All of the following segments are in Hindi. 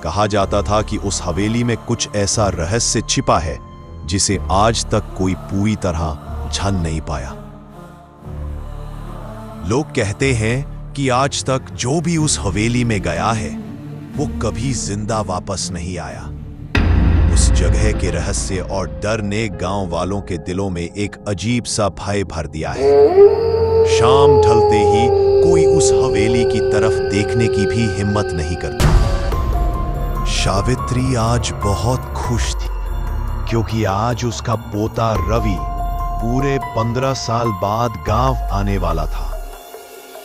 कहा जाता था कि उस हवेली में कुछ ऐसा रहस्य छिपा है जिसे आज तक कोई पूरी तरह जान नहीं पाया। लोग कहते हैं कि आज तक जो भी उस हवेली में गया है वो कभी जिंदा वापस नहीं आया। उस जगह के रहस्य और डर ने गांव वालों के दिलों में एक अजीब सा भय भर दिया है। शाम ढलते ही कोई उस हवेली की तरफ देखने की भी हिम्मत नहीं करता। सावित्री आज बहुत खुश थी क्योंकि आज उसका पोता रवि पूरे 15 साल बाद गांव आने वाला था।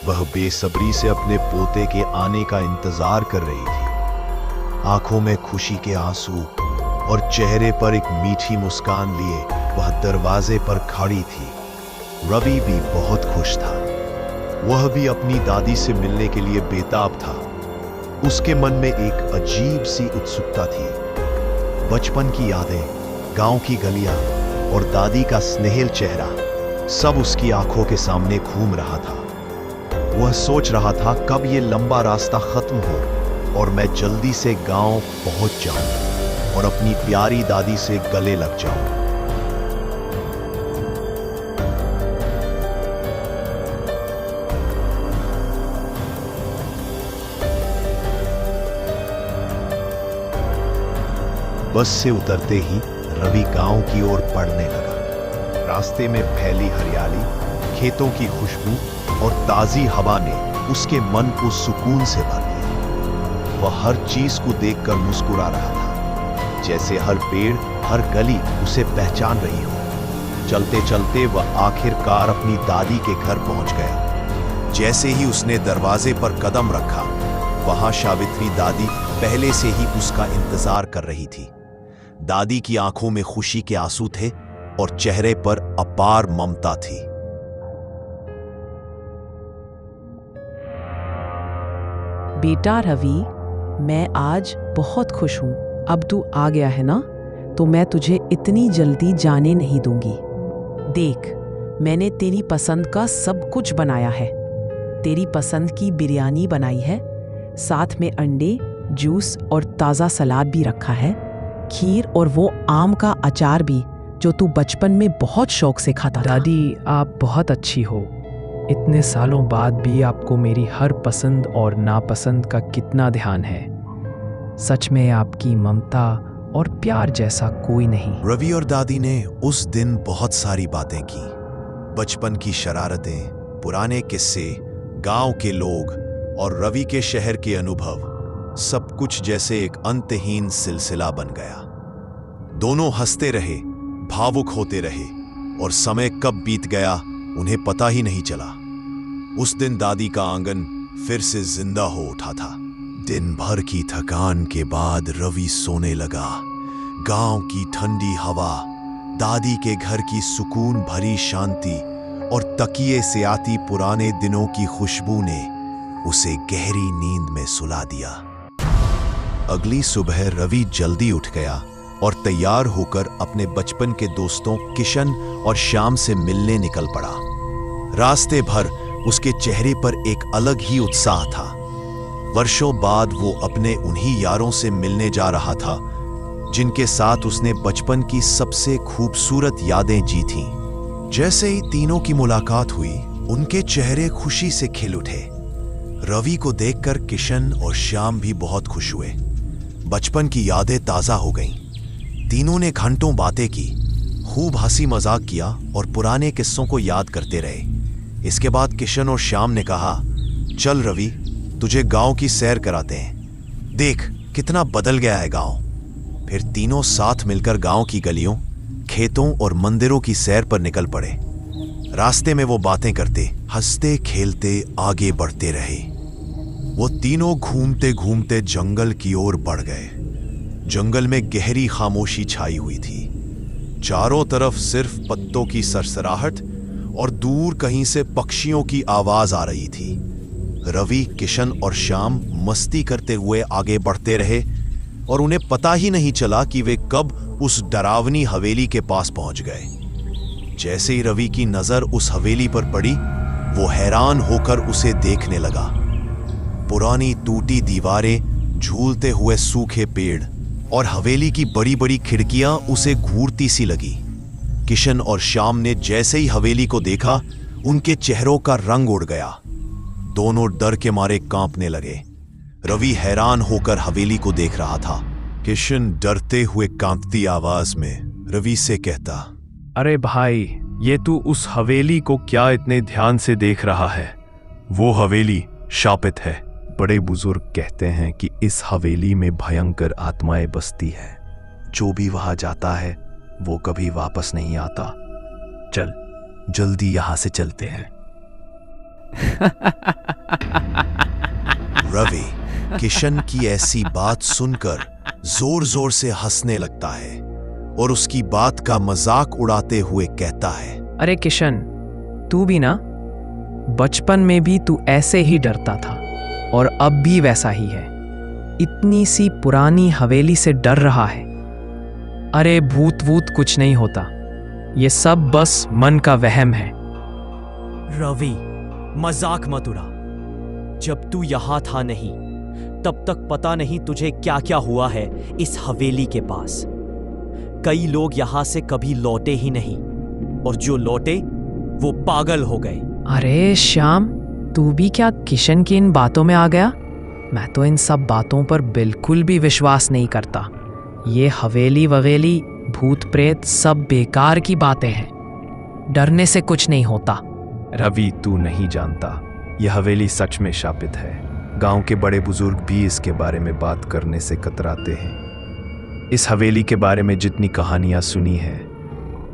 वह बेसब्री से अपने पोते के आने का इंतजार कर रही थी। आंखों में खुशी के आंसू और चेहरे पर एक मीठी मुस्कान लिए वह दरवाजे पर खड़ी थी। रवि भी बहुत खुश था। वह भी अपनी दादी से मिलने के लिए बेताब था। उसके मन में एक अजीब सी उत्सुकता थी। बचपन की यादें, गांव की गलियां और दादी का स्नेहिल चेहरा सब उसकी आंखों के सामने घूम रहा था। वह सोच रहा था कब ये लंबा रास्ता खत्म हो और मैं जल्दी से गांव पहुंच जाऊं और अपनी प्यारी दादी से गले लग जाऊं। बस से उतरते ही रवि गांव की ओर बढ़ने लगा। रास्ते में फैली हरियाली, खेतों की खुशबू और ताजी हवा ने उसके मन को सुकून से भर दिया। वह हर चीज को देखकर मुस्कुरा रहा था, जैसे हर पेड़, हर गली उसे पहचान रही हो। चलते चलते वह आखिरकार अपनी दादी के घर पहुंच गया। जैसे ही उसने दरवाजे पर कदम रखा, वहां सावित्री दादी पहले से ही उसका इंतजार कर रही थी। दादी की आंखों में खुशी के आंसू थे और चेहरे पर अपार ममता थी। बेटा रवि, मैं आज बहुत खुश हूं। अब तू आ गया है ना, तो मैं तुझे इतनी जल्दी जाने नहीं दूंगी। देख, मैंने तेरी पसंद का सब कुछ बनाया है। तेरी पसंद की बिरयानी बनाई है, साथ में अंडे, जूस और ताज़ा सलाद भी रखा है, खीर और वो आम का अचार भी जो तू बचपन में बहुत शौक से खाता था। दादी, आप बहुत अच्छी हो। इतने सालों बाद भी आपको मेरी हर पसंद और नापसंद का कितना ध्यान है। सच में आपकी ममता और प्यार जैसा कोई नहीं। रवि और दादी ने उस दिन बहुत सारी बातें की। बचपन की शरारतें, पुराने किस्से, गांव के लोग और रवि के शहर के अनुभव, सब कुछ जैसे एक अंतहीन सिलसिला बन गया। दोनों हंसते रहे, भावुक होते रहे और समय कब बीत गया उन्हें पता ही नहीं चला। उस दिन दादी का आंगन फिर से जिंदा हो उठा था। दिन भर की थकान के बाद रवि सोने लगा। गांव की ठंडी हवा, दादी के घर की सुकून भरी शांति और तकिए से आती पुराने दिनों की खुशबू ने उसे गहरी नींद में सुला दिया। अगली सुबह रवि जल्दी उठ गया और तैयार होकर अपने बचपन के दोस्तों किशन और श्याम से मिलने निकल पड़ा। रास्ते भर उसके चेहरे पर एक अलग ही उत्साह था। वर्षों बाद वो अपने उन्हीं यारों से मिलने जा रहा था जिनके साथ उसने बचपन की सबसे खूबसूरत यादें जी थीं। जैसे ही तीनों की मुलाकात हुई, उनके चेहरे खुशी से खिल उठे। रवि को देखकर किशन और श्याम भी बहुत खुश हुए। बचपन की यादें ताजा हो गईं। तीनों ने घंटों बातें की, खूब हंसी मजाक किया और पुराने किस्सों को याद करते रहे। इसके बाद किशन और श्याम ने कहा, चल रवि, तुझे गांव की सैर कराते हैं। देख कितना बदल गया है गांव। फिर तीनों साथ मिलकर गांव की गलियों, खेतों और मंदिरों की सैर पर निकल पड़े। रास्ते में वो बातें करते, हंसते खेलते आगे बढ़ते रहे। वो तीनों घूमते घूमते जंगल की ओर बढ़ गए। जंगल में गहरी खामोशी छाई हुई थी। चारों तरफ सिर्फ पत्तों की सरसराहट और दूर कहीं से पक्षियों की आवाज आ रही थी। रवि, किशन और श्याम मस्ती करते हुए आगे बढ़ते रहे और उन्हें पता ही नहीं चला कि वे कब उस डरावनी हवेली के पास पहुंच गए। जैसे ही रवि की नजर उस हवेली पर पड़ी, वो हैरान होकर उसे देखने लगा। पुरानी टूटी दीवारें झूलते हुए सूखे पेड़ और हवेली की बड़ी बड़ी खिड़कियां उसे घूरती सी लगी। किशन और श्याम ने जैसे ही हवेली को देखा, उनके चेहरों का रंग उड़ गया। दोनों डर के मारे कांपने लगे। रवि हैरान होकर हवेली को देख रहा था। किशन डरते हुए कांपती आवाज में रवि से कहता, अरे भाई, ये तू उस हवेली को क्या इतने ध्यान से देख रहा है? वो हवेली शापित है। बड़े बुजुर्ग कहते हैं कि इस हवेली में भयंकर आत्माएं बसती है। जो भी वहां जाता है वो कभी वापस नहीं आता। चल, जल्दी यहां से चलते हैं। रवि किशन की ऐसी बात सुनकर जोर जोर से हंसने लगता है और उसकी बात का मजाक उड़ाते हुए कहता है, अरे किशन, तू भी ना बचपन में भी तू ऐसे ही डरता था और अब भी वैसा ही है। इतनी सी पुरानी हवेली से डर रहा है। अरे भूत वूत कुछ नहीं होता, ये सब बस मन का वहम है। रवि, मजाक मत उड़ा। जब तू यहां था नहीं, तब तक पता नहीं तुझे क्या क्या हुआ है इस हवेली के पास। कई लोग यहां से कभी लौटे ही नहीं, और जो लौटे वो पागल हो गए। अरे श्याम, तू भी क्या किशन की इन बातों में आ गया? मैं तो इन सब बातों पर बिल्कुल भी विश्वास नहीं करता। ये हवेली ववेली, भूत प्रेत सब बेकार की बातें हैं। डरने से कुछ नहीं होता। रवि, तू नहीं जानता, यह हवेली सच में शापित है। गांव के बड़े बुजुर्ग भी इसके बारे में बात करने से कतराते हैं। इस हवेली के बारे में जितनी कहानियां सुनी है,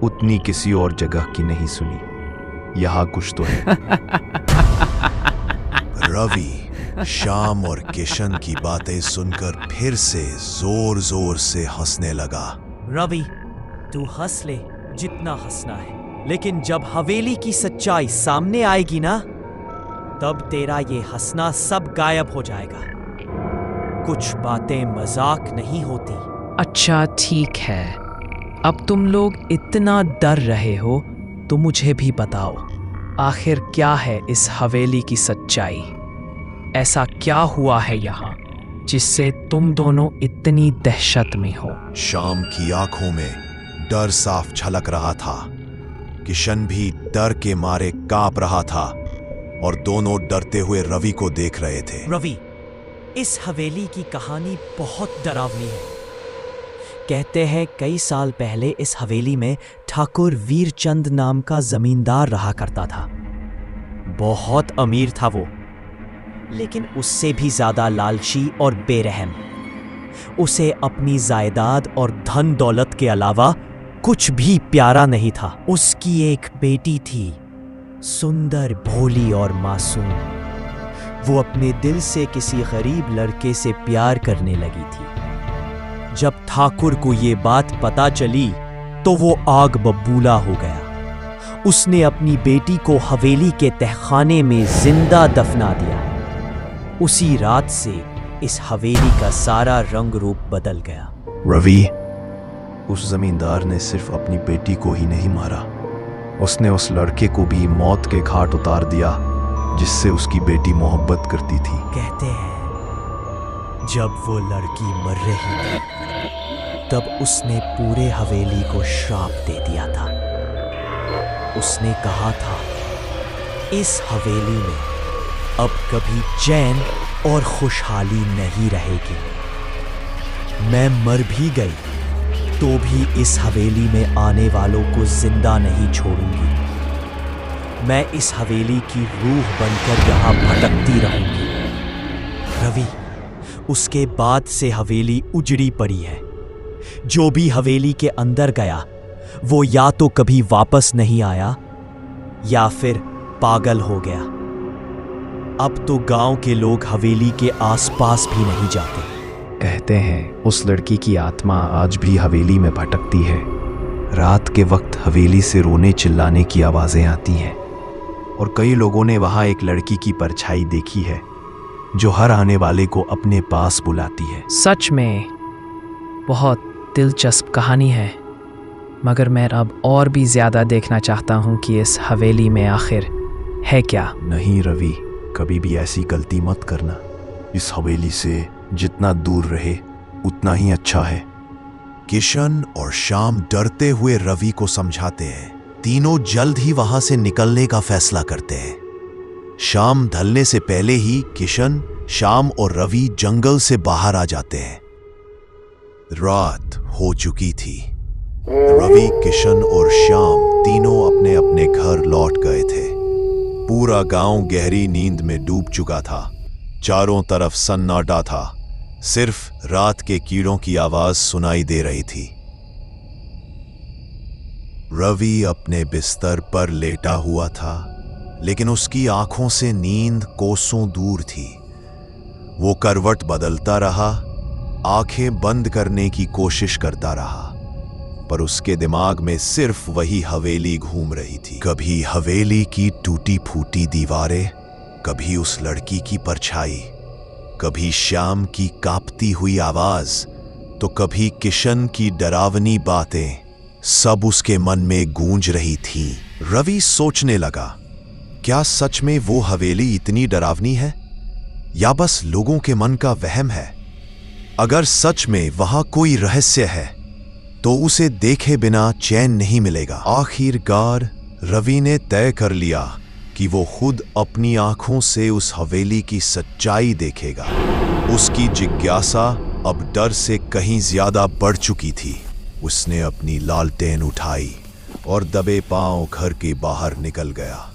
उतनी किसी और जगह की नहीं सुनी। यहां कुछ तो है। रवि श्याम और किशन की बातें सुनकर फिर से जोर जोर से हंसने लगा। रवि, तू हंस ले जितना हंसना है, लेकिन जब हवेली की सच्चाई सामने आएगी ना, तब तेरा ये हंसना सब गायब हो जाएगा। कुछ बातें मजाक नहीं होती। अच्छा ठीक है, अब तुम लोग इतना डर रहे हो तो मुझे भी बताओ, आखिर क्या है इस हवेली की सच्चाई? ऐसा क्या हुआ है यहाँ जिससे तुम दोनों इतनी दहशत में हो? श्याम की आंखों में डर साफ झलक रहा था। किशन भी डर के मारे कांप रहा था और दोनों डरते हुए रवि को देख रहे थे। रवि, इस हवेली की कहानी बहुत डरावनी है। कहते हैं कई साल पहले इस हवेली में ठाकुर वीरचंद नाम का जमींदार रहा करता था। बहुत अमीर था वो, लेकिन उससे भी ज्यादा लालची और बेरहम। उसे अपनी जायदाद और धन दौलत के अलावा कुछ भी प्यारा नहीं था। उसकी एक बेटी थी, सुंदर, भोली और मासूम। वो अपने दिल से किसी गरीब लड़के से प्यार करने लगी थी। जब ठाकुर को ये बात पता चली तो वो आग बबूला हो गया। उसने अपनी बेटी को हवेली के तहखाने में जिंदा दफना दिया। उसी रात से इस हवेली का सारा रंग रूप बदल गया। रवि, उस जमींदार ने सिर्फ अपनी बेटी को ही नहीं मारा, उसने उस लड़के को भी मौत के घाट उतार दिया जिससे उसकी बेटी मोहब्बत करती थी। कहते हैं जब वो लड़की मर रही थी, तब उसने पूरे हवेली को श्राप दे दिया था। उसने कहा था, इस हवेली में अब कभी चैन और खुशहाली नहीं रहेगी। मैं मर भी गई तो भी इस हवेली में आने वालों को जिंदा नहीं छोड़ूंगी। मैं इस हवेली की रूह बनकर यहां भटकती रहूंगी। रवि, उसके बाद से हवेली उजड़ी पड़ी है। जो भी हवेली के अंदर गया वो या तो कभी वापस नहीं आया या फिर पागल हो गया। अब तो गांव के लोग हवेली के आसपास भी नहीं जाते। कहते हैं उस लड़की की आत्मा आज भी हवेली में भटकती है। रात के वक्त हवेली से रोने चिल्लाने की आवाजें आती हैं और कई लोगों ने वहां एक लड़की की परछाई देखी है जो हर आने वाले को अपने पास बुलाती है। सच में बहुत दिलचस्प कहानी है, मगर मैं अब और भी ज्यादा देखना चाहता हूँ कि इस हवेली में आखिर है क्या। नहीं रवि, कभी भी ऐसी गलती मत करना। इस हवेली से जितना दूर रहे उतना ही अच्छा है। किशन और श्याम डरते हुए रवि को समझाते हैं। तीनों जल्द ही वहां से निकलने का फैसला करते हैं। शाम ढलने से पहले ही किशन, श्याम और रवि जंगल से बाहर आ जाते हैं। रात हो चुकी थी। रवि, किशन और श्याम तीनों अपने अपने घर लौट गए थे। पूरा गांव गहरी नींद में डूब चुका था। चारों तरफ सन्नाटा था। सिर्फ रात के कीड़ों की आवाज सुनाई दे रही थी। रवि अपने बिस्तर पर लेटा हुआ था, लेकिन उसकी आंखों से नींद कोसों दूर थी। वो करवट बदलता रहा, आंखें बंद करने की कोशिश करता रहा, पर उसके दिमाग में सिर्फ वही हवेली घूम रही थी। कभी हवेली की टूटी फूटी दीवारें, कभी उस लड़की की परछाई, कभी श्याम की कांपती हुई आवाज, तो कभी किशन की डरावनी बातें, सब उसके मन में गूंज रही थी। रवि सोचने लगा, क्या सच में वो हवेली इतनी डरावनी है या बस लोगों के मन का वहम है? अगर सच में वहां कोई रहस्य है तो उसे देखे बिना चैन नहीं मिलेगा। आखिरकार रवि ने तय कर लिया कि वो खुद अपनी आंखों से उस हवेली की सच्चाई देखेगा। उसकी जिज्ञासा अब डर से कहीं ज्यादा बढ़ चुकी थी। उसने अपनी लालटेन उठाई और दबे पांव घर के बाहर निकल गया।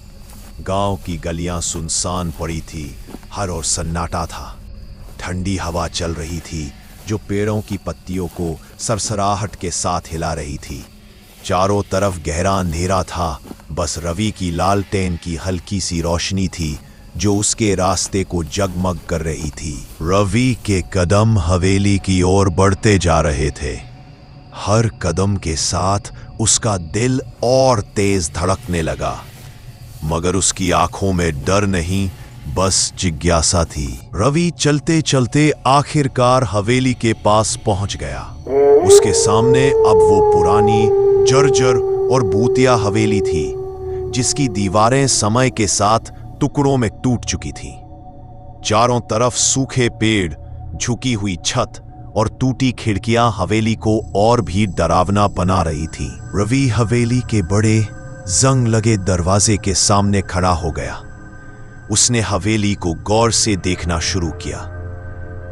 गांव की गलियां सुनसान पड़ी थी, हर ओर सन्नाटा था। ठंडी हवा चल रही थी जो पेड़ों की पत्तियों को सरसराहट के साथ हिला रही थी। चारों तरफ गहरा अंधेरा था, बस रवि की लालटेन की हल्की सी रोशनी थी जो उसके रास्ते को जगमग कर रही थी। रवि के कदम हवेली की ओर बढ़ते जा रहे थे। हर कदम के साथ उसका दिल और तेज धड़कने लगा, मगर उसकी आंखों में डर नहीं, बस जिज्ञासा थी। रवि चलते चलते आखिरकार हवेली के पास पहुंच गया। उसके सामने अब वो पुरानी, जर्जर और भूतिया हवेली थी, जिसकी दीवारें समय के साथ टुकड़ों में टूट चुकी थीं। चारों तरफ सूखे पेड़, झुकी हुई छत और टूटी खिड़कियां हवेली को और भी डरावना बना रही थी। रवि हवेली के बड़े जंग लगे दरवाजे के सामने खड़ा हो गया। उसने हवेली को गौर से देखना शुरू किया।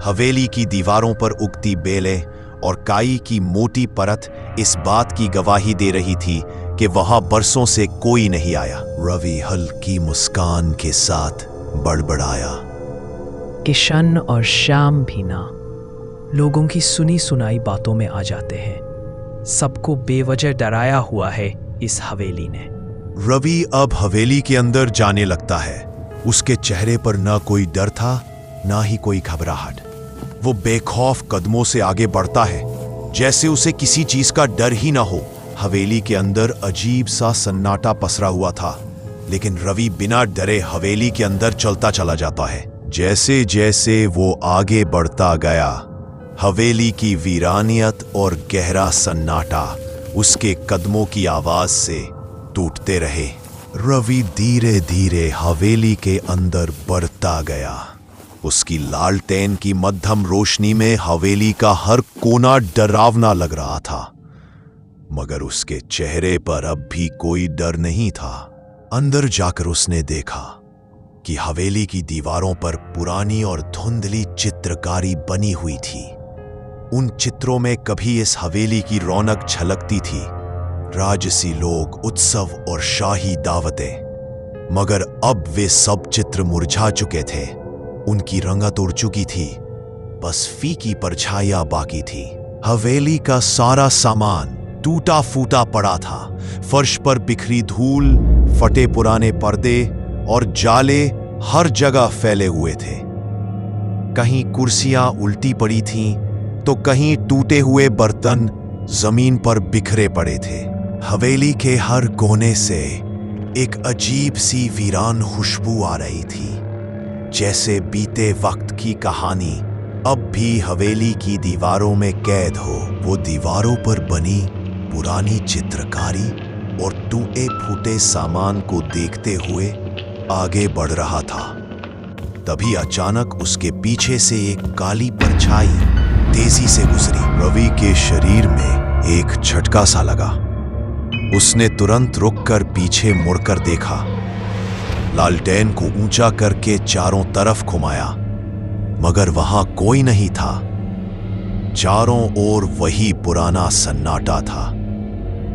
हवेली की दीवारों पर उगती बेलें और काई की मोटी परत इस बात की गवाही दे रही थी कि वहां बरसों से कोई नहीं आया। रवि हल्की मुस्कान के साथ बड़बड़ाया, किशन और श्याम भी ना लोगों की सुनी सुनाई बातों में आ जाते हैं। सबको बेवजह डराया हुआ है इस हवेली ने। रवि अब हवेली के अंदर जाने लगता है। उसके चेहरे पर ना कोई डर था, ना ही कोई घबराहट। वो बेखौफ कदमों से आगे बढ़ता है, जैसे उसे किसी चीज का डर ही ना हो। हवेली के अंदर अजीब सा सन्नाटा पसरा हुआ था, लेकिन रवि बिना डरे हवेली के अंदर चलता चला जाता है। जैसे जैसे वो आगे बढ़ता गया, हवेली की वीरानियत और गहरा सन्नाटा उसके कदमों की आवाज से टूटते रहे। रवि धीरे धीरे हवेली के अंदर बढ़ता गया। उसकी लालटेन की मध्यम रोशनी में हवेली का हर कोना डरावना लग रहा था, मगर उसके चेहरे पर अब भी कोई डर नहीं था। अंदर जाकर उसने देखा कि हवेली की दीवारों पर पुरानी और धुंधली चित्रकारी बनी हुई थी। उन चित्रों में कभी इस हवेली की रौनक झलकती थी, राजसी लोग, उत्सव और शाही दावतें। मगर अब वे सब चित्र मुरझा चुके थे। उनकी रंगत उड़ चुकी थी, बस फीकी परछाइयां बाकी थी। हवेली का सारा सामान टूटा फूटा पड़ा था। फर्श पर बिखरी धूल, फटे पुराने पर्दे और जाले हर जगह फैले हुए थे। कहीं कुर्सियां उल्टी पड़ी थीं, तो कहीं टूटे हुए बर्तन जमीन पर बिखरे पड़े थे। हवेली के हर कोने से एक अजीब सी वीरान खुशबू आ रही थी, जैसे बीते वक्त की कहानी अब भी हवेली की दीवारों में कैद हो। वो दीवारों पर बनी पुरानी चित्रकारी और टूटे फूटे सामान को देखते हुए आगे बढ़ रहा था। तभी अचानक उसके पीछे से एक काली परछाई तेजी से गुजरी। रवि के शरीर में एक झटका सा लगा। उसने तुरंत रुककर पीछे मुड़कर देखा। लालटेन को ऊंचा करके चारों तरफ घुमाया, मगर वहां कोई नहीं था। चारों ओर वही पुराना सन्नाटा था।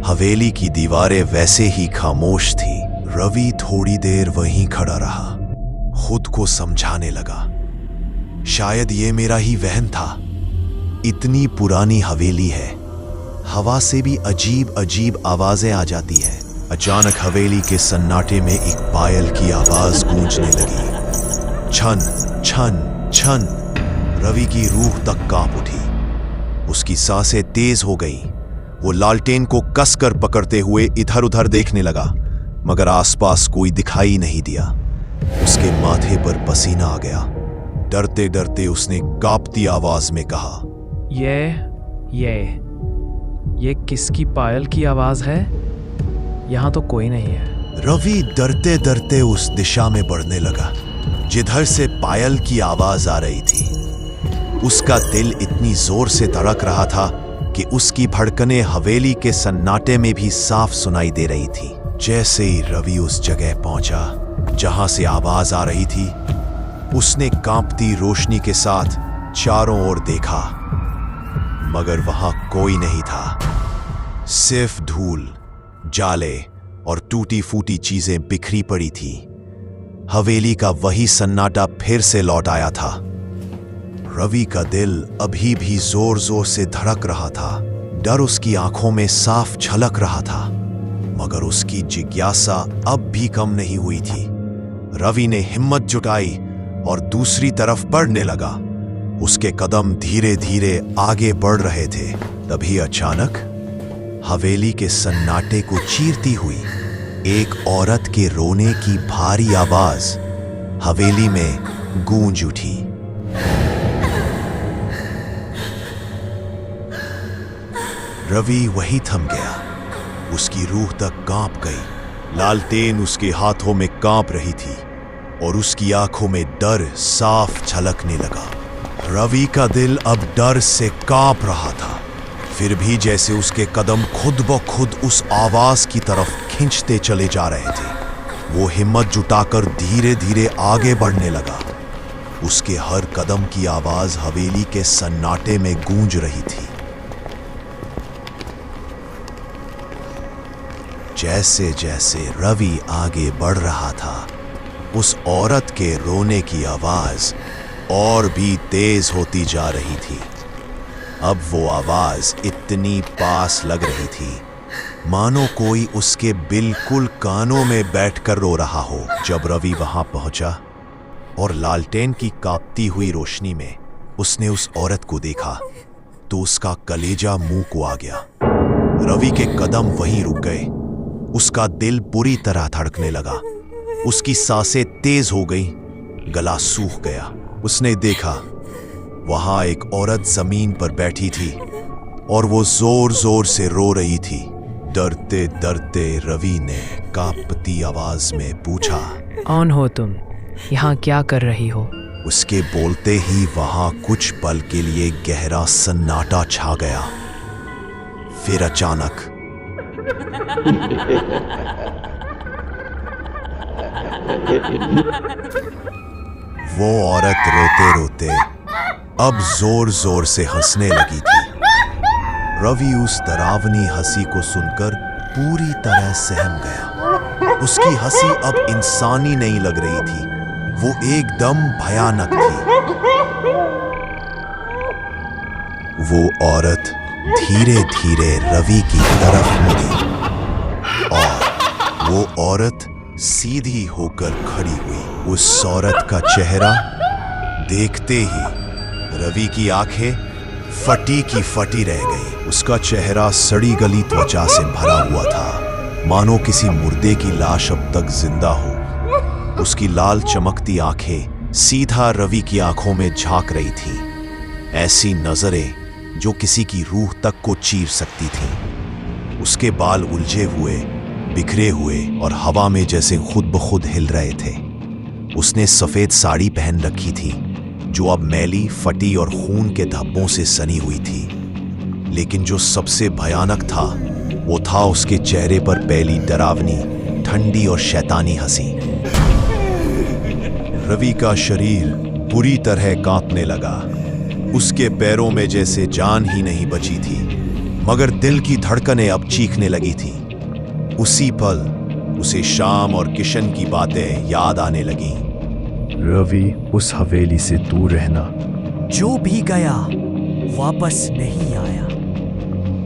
हवेली की दीवारें वैसे ही खामोश थी। रवि थोड़ी देर वहीं खड़ा रहा, खुद को समझाने लगा, शायद ये मेरा ही वहम था। इतनी पुरानी हवेली है, हवा से भी अजीब अजीब आवाजें आ जाती है। अचानक हवेली के सन्नाटे में एक पायल की आवाज गूंजने लगी। छन छन छन। रवि की रूह तक कांप उठी। उसकी सांसें तेज हो गईं। वो लालटेन को कसकर पकड़ते हुए इधर उधर देखने लगा, मगर आसपास कोई दिखाई नहीं दिया। उसके माथे पर पसीना आ गया। डरते डरते उसने कांपती आवाज में कहा, ये किसकी पायल की आवाज है? यहाँ तो कोई नहीं है। रवि डरते डरते उस दिशा में बढ़ने लगा जिधर से पायल की आवाज आ रही थी। उसका दिल इतनी जोर से धड़क रहा था कि उसकी धड़कनें हवेली के सन्नाटे में भी साफ सुनाई दे रही थी। जैसे ही रवि उस जगह पहुंचा जहां से आवाज आ रही थी, उसने कांपती रोशनी के साथ चारों ओर देखा, मगर वहां कोई नहीं था। सिर्फ धूल, जाले और टूटी फूटी चीजें बिखरी पड़ी थी। हवेली का वही सन्नाटा फिर से लौट आया था। रवि का दिल अभी भी जोर जोर से धड़क रहा था। डर उसकी आंखों में साफ झलक रहा था, मगर उसकी जिज्ञासा अब भी कम नहीं हुई थी। रवि ने हिम्मत जुटाई और दूसरी तरफ बढ़ने लगा। उसके कदम धीरे धीरे आगे बढ़ रहे थे। तभी अचानक हवेली के सन्नाटे को चीरती हुई एक औरत के रोने की भारी आवाज हवेली में गूंज उठी। रवि वही थम गया। उसकी रूह तक कांप गई। लालटेन उसके हाथों में कांप रही थी और उसकी आंखों में डर साफ झलकने लगा। रवि का दिल अब डर से कांप रहा था, फिर भी जैसे उसके कदम खुद ब खुद उस आवाज की तरफ खींचते चले जा रहे थे। वो हिम्मत जुटाकर धीरे धीरे आगे बढ़ने लगा। उसके हर कदम की आवाज हवेली के सन्नाटे में गूंज रही थी। जैसे जैसे रवि आगे बढ़ रहा था, उस औरत के रोने की आवाज और भी तेज होती जा रही थी। अब वो आवाज इतनी पास लग रही थी मानो कोई उसके बिल्कुल कानों में बैठकर रो रहा हो। जब रवि वहां पहुंचा और लालटेन की कांपती हुई रोशनी में उसने उस औरत को देखा, तो उसका कलेजा मुंह को आ गया। रवि के कदम वहीं रुक गए। उसका दिल बुरी तरह धड़कने लगा। उसकी सांसें तेज हो गई, गला सूख गया। उसने देखा वहां एक औरत जमीन पर बैठी थी और वो जोर जोर से रो रही थी। डरते डरते रवि ने कांपती आवाज में पूछा, कौन हो तुम? यहाँ क्या कर रही हो? उसके बोलते ही वहां कुछ पल के लिए गहरा सन्नाटा छा गया। फिर अचानक वो औरत रोते रोते अब जोर जोर से हंसने लगी थी। रवि उस डरावनी हंसी को सुनकर पूरी तरह सहम गया। उसकी हंसी अब इंसानी नहीं लग रही थी, वो एकदम भयानक थी। वो औरत धीरे धीरे रवि की तरफ मुड़ी और वो औरत सीधी होकर खड़ी हुई। उस औरत का चेहरा देखते ही रवि की आंखें फटी की फटी रह गई। उसका चेहरा सड़ी गली त्वचा से भरा हुआ था, मानो किसी मुर्दे की लाश अब तक जिंदा हो। उसकी लाल चमकती आंखें सीधा रवि की आंखों में झांक रही थी, ऐसी नजरें जो किसी की रूह तक को चीर सकती थीं। उसके बाल उलझे हुए, बिखरे हुए और हवा में जैसे खुद ब खुद हिल रहे थे। उसने सफेद साड़ी पहन रखी थी जो अब मैली, फटी और खून के धब्बों से सनी हुई थी। लेकिन जो सबसे भयानक था वो था उसके चेहरे पर पहली डरावनी, ठंडी और शैतानी हंसी। रवि का शरीर बुरी तरह कांपने लगा। उसके पैरों में जैसे जान ही नहीं बची थी, मगर दिल की धड़कनें अब चीखने लगी थी। उसी पल उसे शाम और किशन की बातें याद आने लगीं। रवि, उस हवेली से दूर रहना। जो भी गया वापस नहीं आया।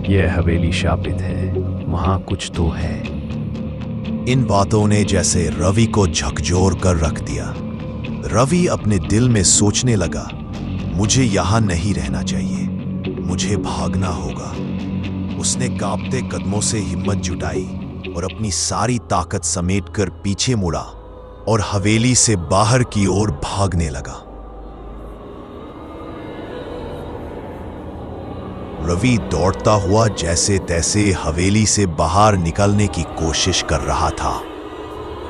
यह हवेली शापित है, वहां कुछ तो है। इन बातों ने जैसे रवि को झकझोर कर रख दिया। रवि अपने दिल में सोचने लगा, मुझे यहां नहीं रहना चाहिए, मुझे भागना होगा। उसने कांपते कदमों से हिम्मत जुटाई और अपनी सारी ताकत समेटकर पीछे मुड़ा और हवेली से बाहर की ओर भागने लगा। रवि दौड़ता हुआ जैसे तैसे हवेली से बाहर निकलने की कोशिश कर रहा था।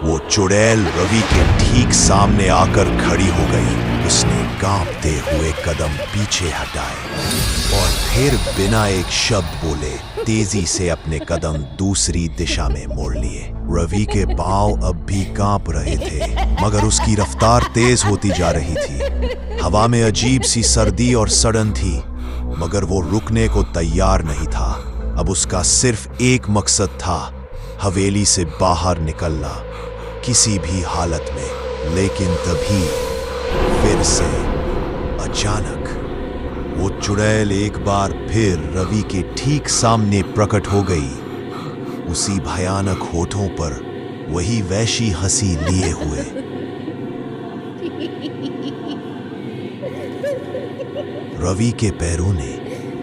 वो चुड़ैल रवि के ठीक सामने आकर खड़ी हो गई। उसने कांपते हुए कदम पीछे हटाए और फिर बिना एक शब्द बोले तेजी से अपने कदम दूसरी दिशा में मोड़ लिए। रवि के पांव अब भी कांप रहे थे, मगर उसकी रफ्तार तेज होती जा रही थी। हवा में अजीब सी सर्दी और सड़न थी, मगर वो रुकने को तैयार नहीं था। अब उसका सिर्फ एक मकसद था, हवेली से बाहर निकलना, किसी भी हालत में। लेकिन तभी फिर से अचानक वो चुड़ैल एक बार फिर रवि के ठीक सामने प्रकट हो गई, उसी भयानक होठों पर वही वैशी हंसी लिए हुए। रवि के पैरों ने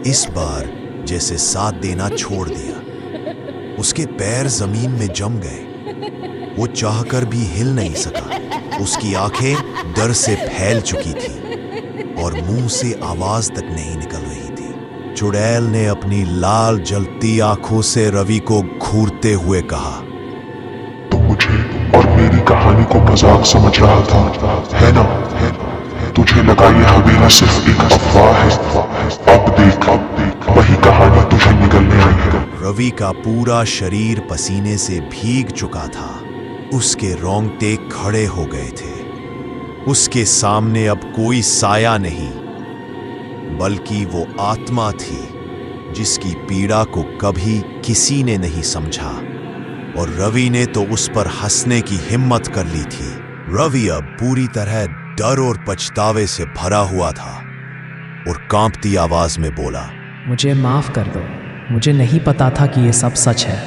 इस बार जैसे साथ देना छोड़ दिया। उसके पैर जमीन में जम गए। वो चाहकर भी हिल नहीं सका। उसकी आंखें डर से फैल चुकी थी और मुंह से आवाज तक नहीं निकल रही थी। चुड़ैल ने अपनी लाल जलती आंखों से रवि को घूरते हुए कहा, तो मुझे और मेरी कहानी को मजाक समझ रहा था, है ना? तुझे लगा ये हवेली सिर्फ एक अफवाह है। अब देख वही कहानी तुझे निकलने आई है। रवि का पूरा शरीर पसीने से भीग चुका था। उसके रोंगटे खड़े हो गए थे। उसके सामने अब कोई साया नहीं, बल्कि वो आत्मा थी जिसकी पीड़ा को कभी किसी ने नहीं समझा। और रवि ने तो उस पर हंसने की हिम्मत कर ली थी। रवि अब पूरी तरह डर और पछतावे से भरा हुआ था और कांपती आवाज में बोला, मुझे माफ़ कर दो, मुझे नहीं पता था कि ये सब सच है।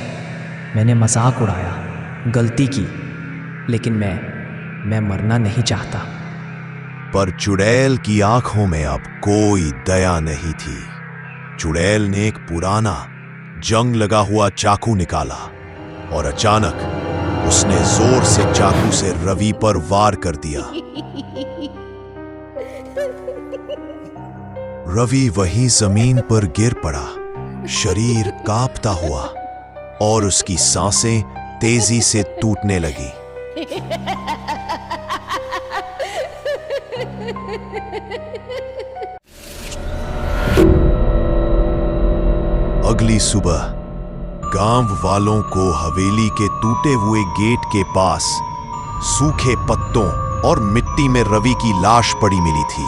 मैंने मजाक उड़ाया, गलती की, लेकिन मैं मरना नहीं चाहता। पर चुड़ैल की आंखों में अब कोई दया नहीं थी। चुड़ैल ने एक पुराना जंग लगा हुआ चाकू निकाला और अचानक उसने जोर से चाकू से रवि पर वार कर दिया। रवि वहीं जमीन पर गिर पड़ा, शरीर कांपता हुआ और उसकी सांसें तेजी से टूटने लगी। अगली सुबह गांव वालों को हवेली के टूटे हुए गेट के पास सूखे पत्तों और मिट्टी में रवि की लाश पड़ी मिली थी।